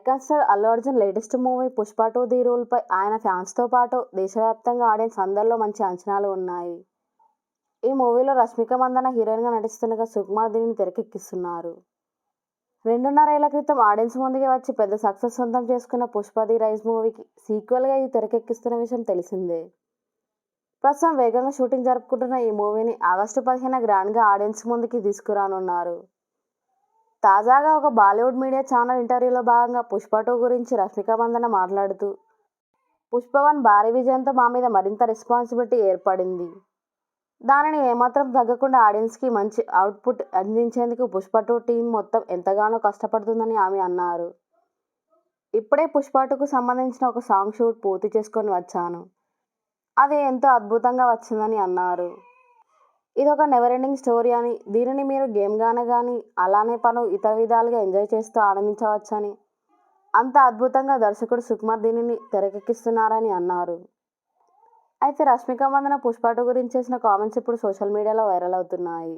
Icon star Allu Arjun latest movie 'Pushpa 2' the రూల్పై ఆయన ఫ్యాన్స్తో పాటు దేశవ్యాప్తంగా ఆడియన్స్ అందరిలో మంచి అంచనాలు ఉన్నాయి. ఈ మూవీలో రష్మిక మందన్న హీరోయిన్గా నటిస్తుండగా సుకుమార్ దీనిని తెరకెక్కిస్తున్నారు. 2.5 ఏళ్ల క్రితం ఆడియన్స్ ముందుకి వచ్చి పెద్ద సక్సెస్ సొంతం చేసుకున్న 'పుష్ప ది రైజ్' మూవీకి సీక్వెల్గా ఇది తెరకెక్కిస్తున్న విషయం తెలిసిందే. ప్రస్తుతం వేగంగా షూటింగ్ జరుపుకుంటున్న ఈ మూవీని ఆగస్టు 15న గ్రాండ్గా ఆడియన్స్ ముందుకి తీసుకురానున్నారు. తాజాగా ఒక బాలీవుడ్ మీడియా ఛానల్ ఇంటర్వ్యూలో భాగంగా 'పుష్ప 2' గురించి రష్మిక మందన్న మాట్లాడుతూ, 'పుష్ప 1' భారీ విజయంతో మా మీద మరింత రెస్పాన్సిబిలిటీ ఏర్పడింది. దానిని ఏమాత్రం తగ్గకుండా ఆడియన్స్కి మంచి అవుట్పుట్ అందించేందుకు 'పుష్ప 2' టీం మొత్తం ఎంతగానో కష్టపడుతుందని ఆమె అన్నారు. ఇప్పుడే 'పుష్ప 2'కు సంబంధించిన ఒక సాంగ్ షూట్ పూర్తి చేసుకొని వచ్చాను. అది ఎంతో అద్భుతంగా వచ్చిందని అన్నారు. ఇదొక నెవర్ ఎండింగ్ స్టోరీ అని, దీనిని మీరు గేమ్గానే గానీ అలానే పలు ఇతర విధాలుగా ఎంజాయ్ చేస్తూ ఆనందించవచ్చని, అంత అద్భుతంగా దర్శకుడు సుకుమార్ దీనిని తెరకెక్కిస్తున్నారని అన్నారు. అయితే రష్మిక మందన్న 'పుష్ప 2' గురించి చేసిన కామెంట్స్ ఇప్పుడు సోషల్ మీడియాలో వైరల్ అవుతున్నాయి.